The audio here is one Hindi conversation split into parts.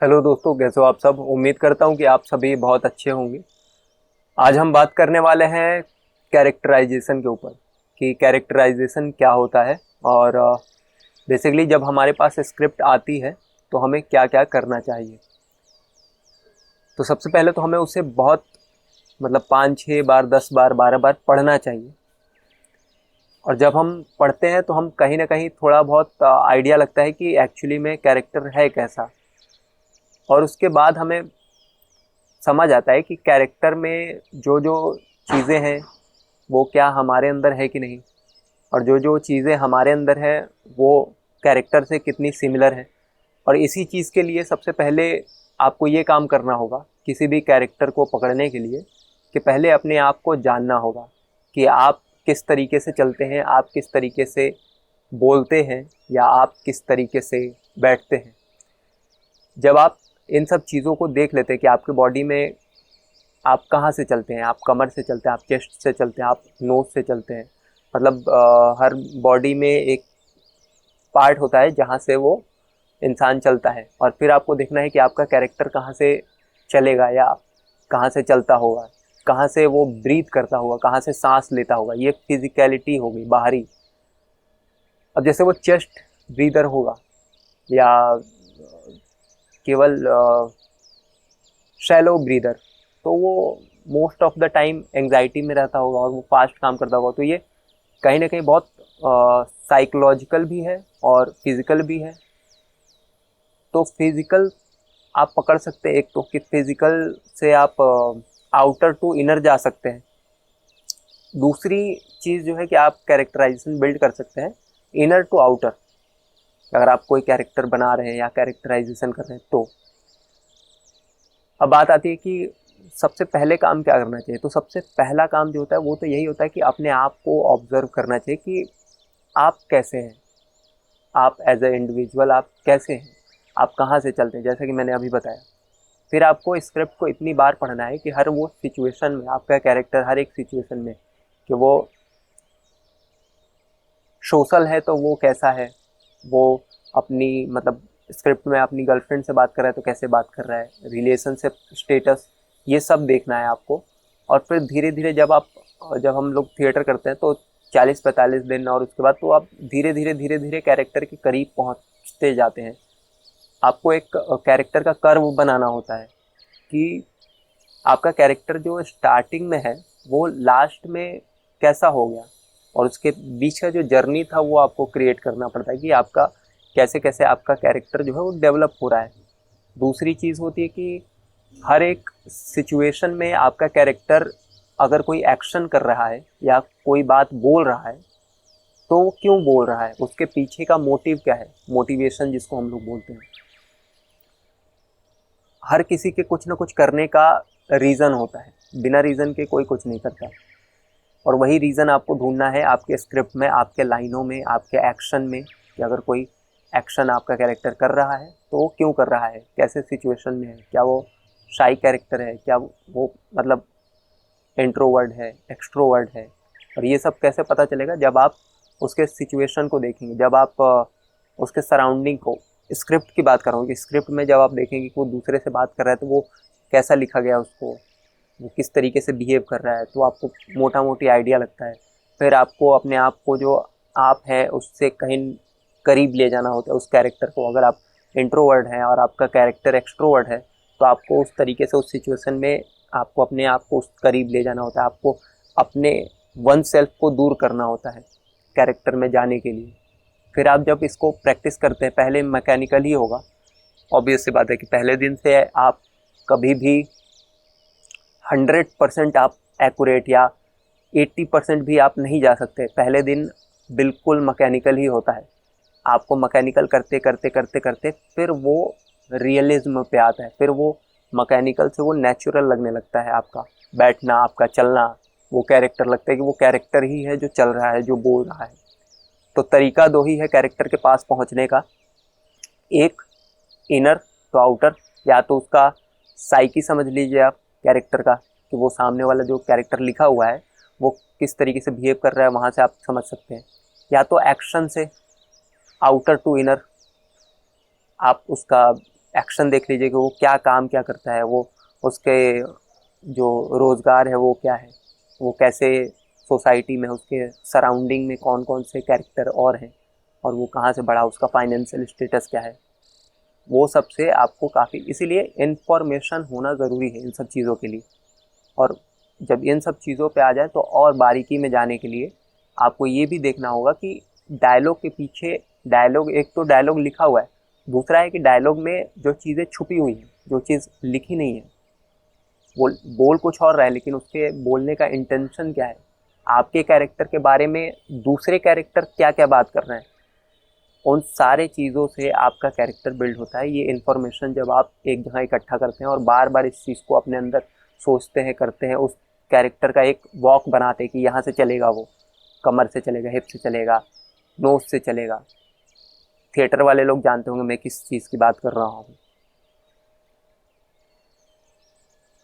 हेलो दोस्तों, कैसे हो आप सब। उम्मीद करता हूँ कि आप सभी बहुत अच्छे होंगे। आज हम बात करने वाले हैं कैरेक्टराइजेशन के ऊपर कि कैरेक्टराइजेशन क्या होता है और बेसिकली जब हमारे पास स्क्रिप्ट आती है तो हमें क्या क्या करना चाहिए। तो सबसे पहले तो हमें उसे बहुत मतलब 5-6 बार 10 बार 12 बार पढ़ना चाहिए। और जब हम पढ़ते हैं तो हम कहीं ना कहीं थोड़ा बहुत आइडिया लगता है कि एक्चुअली में कैरेक्टर है कैसा। और उसके बाद हमें समझ आता है कि कैरेक्टर में जो जो चीज़ें हैं वो क्या हमारे अंदर है कि नहीं, और जो जो चीज़ें हमारे अंदर है वो कैरेक्टर से कितनी सिमिलर है। और इसी चीज़ के लिए सबसे पहले आपको ये काम करना होगा किसी भी कैरेक्टर को पकड़ने के लिए कि पहले अपने आप को जानना होगा कि आप किस तरीके से चलते हैं, आप किस तरीके से बोलते हैं, या आप किस तरीके से बैठते हैं। जब आप इन सब चीज़ों को देख लेते हैं कि आपके बॉडी में आप कहाँ से चलते हैं, आप कमर से चलते हैं, आप चेस्ट से चलते हैं, आप नोज से चलते हैं, मतलब हर बॉडी में एक पार्ट होता है जहाँ से वो इंसान चलता है। और फिर आपको देखना है कि आपका कैरेक्टर कहाँ से चलेगा या कहाँ से चलता होगा, कहाँ से वो ब्रीथ करता होगा, कहाँ से सांस लेता होगा। ये फिजिकलिटी हो गई बाहरी। अब जैसे वो चेस्ट ब्रीदर होगा या केवल शैलो ब्रीदर, तो वो most of the time anxiety में रहता होगा और वो फास्ट काम करता होगा। तो ये कहीं ना कहीं बहुत साइकोलॉजिकल भी है और फिजिकल भी है। तो फिजिकल आप पकड़ सकते हैं एक तो कि फिजिकल से आप आउटर टू इनर जा सकते हैं। दूसरी चीज़ जो है कि आप कैरेक्टराइजेशन बिल्ड कर सकते हैं इनर टू आउटर। अगर आप कोई कैरेक्टर बना रहे हैं या कैरेक्टराइजेशन कर रहे हैं तो अब बात आती है कि सबसे पहले काम क्या करना चाहिए। तो सबसे पहला काम जो होता है वो तो यही होता है कि अपने आप को ऑब्जर्व करना चाहिए कि आप कैसे हैं, आप एज ए इंडिविजुअल आप कैसे हैं, आप कहाँ से चलते हैं, जैसे कि मैंने अभी बताया। फिर आपको स्क्रिप्ट को इतनी बार पढ़ना है कि हर वो सिचुएशन में आपका कैरेक्टर हर एक सिचुएशन में कि वो सोशल है तो वो कैसा है, वो अपनी मतलब स्क्रिप्ट में अपनी गर्लफ्रेंड से बात कर रहा है तो कैसे बात कर रहा है, रिलेशनशिप स्टेटस, ये सब देखना है आपको। और फिर धीरे धीरे जब हम लोग थिएटर करते हैं तो 40-45 दिन, और उसके बाद तो आप धीरे धीरे कैरेक्टर के करीब पहुंचते जाते हैं। आपको एक कैरेक्टर का कर्व बनाना होता है कि आपका कैरेक्टर जो स्टार्टिंग में है वो लास्ट में कैसा हो गया, और उसके बीच का जो जर्नी था वो आपको क्रिएट करना पड़ता है कि आपका कैसे कैसे आपका कैरेक्टर जो है वो डेवलप हो रहा है। दूसरी चीज़ होती है कि हर एक सिचुएशन में आपका कैरेक्टर अगर कोई एक्शन कर रहा है या कोई बात बोल रहा है तो वो क्यों बोल रहा है, उसके पीछे का मोटिव क्या है, मोटिवेशन जिसको हम लोग बोलते हैं। हर किसी के कुछ ना कुछ करने का रीज़न होता है, बिना रीज़न के कोई कुछ नहीं करता। और वही रीज़न आपको ढूंढना है आपके स्क्रिप्ट में, आपके लाइनों में, आपके एक्शन में कि अगर कोई एक्शन आपका कैरेक्टर कर रहा है तो वो क्यों कर रहा है, कैसे सिचुएशन में है, क्या वो शाई कैरेक्टर है, क्या वो मतलब इंट्रोवर्ड है, एक्सट्रोवर्ड है। और ये सब कैसे पता चलेगा, जब आप उसके सिचुएशन को देखेंगे, जब आप उसके सराउंडिंग को, स्क्रिप्ट की बात कर रहा हूँ कि स्क्रिप्ट में जब आप देखेंगे कि वो दूसरे से बात कर रहा है तो वो कैसा लिखा गया, उसको वो किस तरीके से बिहेव कर रहा है, तो आपको मोटा मोटी आइडिया लगता है। फिर आपको अपने आप को जो आप है उससे कहीं करीब ले जाना होता है उस कैरेक्टर को। अगर आप इंट्रोवर्ड हैं और आपका कैरेक्टर एक्सट्रोवर्ड है तो आपको उस तरीके से उस सिचुएशन में आपको अपने आप को उस करीब ले जाना होता है, आपको अपने वन सेल्फ को दूर करना होता है कैरेक्टर में जाने के लिए। फिर आप जब इसको प्रैक्टिस करते हैं, पहले मैकेनिकल ही होगा, ऑब्वियस सी बात है कि पहले दिन से आप कभी भी 100% आप एक्यूरेट या 80% भी आप नहीं जा सकते। पहले दिन बिल्कुल मैकेनिकल ही होता है। आपको मैकेनिकल करते करते करते करते फिर वो रियलिज्म पे आता है, फिर वो मैकेनिकल से वो नेचुरल लगने लगता है। आपका बैठना, आपका चलना, वो कैरेक्टर लगता है कि वो कैरेक्टर ही है जो चल रहा है, जो बोल रहा है। तो तरीका दो ही है कैरेक्टर के पास पहुंचने का, एक इनर तो आउटर, या तो उसका साइकी समझ लीजिए आप कैरेक्टर का कि वो सामने वाला जो कैरेक्टर लिखा हुआ है वो किस तरीके से बिहेव कर रहा है, वहाँ से आप समझ सकते हैं। या तो एक्शन से आउटर टू इनर आप उसका एक्शन देख लीजिए कि वो क्या काम क्या करता है, वो उसके जो रोज़गार है वो क्या है, वो कैसे सोसाइटी में उसके सराउंडिंग में कौन कौन से कैरेक्टर और हैं, और वो कहाँ से बढ़ा, उसका फाइनेंशियल स्टेटस क्या है, वो सबसे आपको काफ़ी, इसीलिए इन्फॉर्मेशन होना ज़रूरी है इन सब चीज़ों के लिए। और जब इन सब चीज़ों पे आ जाए तो और बारीकी में जाने के लिए आपको ये भी देखना होगा कि डायलॉग के पीछे, डायलॉग, एक तो डायलॉग लिखा हुआ है, दूसरा है कि डायलॉग में जो चीज़ें छुपी हुई हैं, जो चीज़ लिखी नहीं है, बोल कुछ और रहा है लेकिन उसके बोलने का इंटेंशन क्या है, आपके कैरेक्टर के बारे में दूसरे कैरेक्टर क्या क्या बात कर रहे हैं, उन सारे चीज़ों से आपका कैरेक्टर बिल्ड होता है। ये इन्फॉर्मेशन जब आप एक जगह इकट्ठा करते हैं और बार बार इस चीज़ को अपने अंदर सोचते हैं, करते हैं, उस कैरेक्टर का एक वॉक बनाते हैं कि यहाँ से चलेगा, वो कमर से चलेगा, हिप से चलेगा, नोज से चलेगा। थिएटर वाले लोग जानते होंगे मैं किस चीज़ की बात कर रहा हूँ।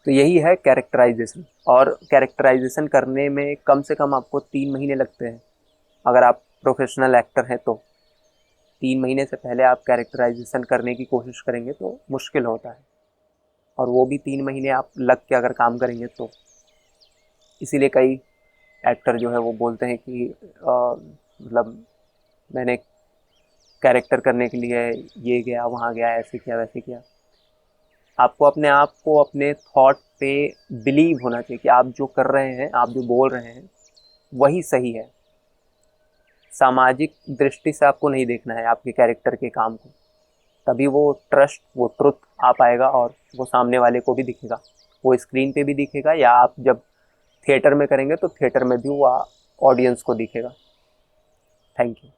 तो यही है कैरेक्टराइजेशन, और कैरेक्टराइजेशन करने में कम से कम आपको 3 महीने लगते हैं। अगर आप प्रोफेशनल एक्टर हैं तो 3 महीने से पहले आप कैरेक्टराइजेशन करने की कोशिश करेंगे तो मुश्किल होता है, और वो भी 3 महीने आप लग के अगर काम करेंगे तो। इसीलिए कई एक्टर जो है वो बोलते हैं कि मतलब मैंने कैरेक्टर करने के लिए ये गया, वहाँ गया, ऐसे किया, वैसे किया। आपको अपने आप को अपने थॉट पे बिलीव होना चाहिए कि आप जो कर रहे हैं, आप जो बोल रहे हैं वही सही है। सामाजिक दृष्टि से आपको नहीं देखना है आपके कैरेक्टर के काम को, तभी वो ट्रस्ट, वो ट्रुथ आ पाएगा और वो सामने वाले को भी दिखेगा, वो स्क्रीन पे भी दिखेगा, या आप जब थिएटर में करेंगे तो थिएटर में भी वो ऑडियंस को दिखेगा। Thank you.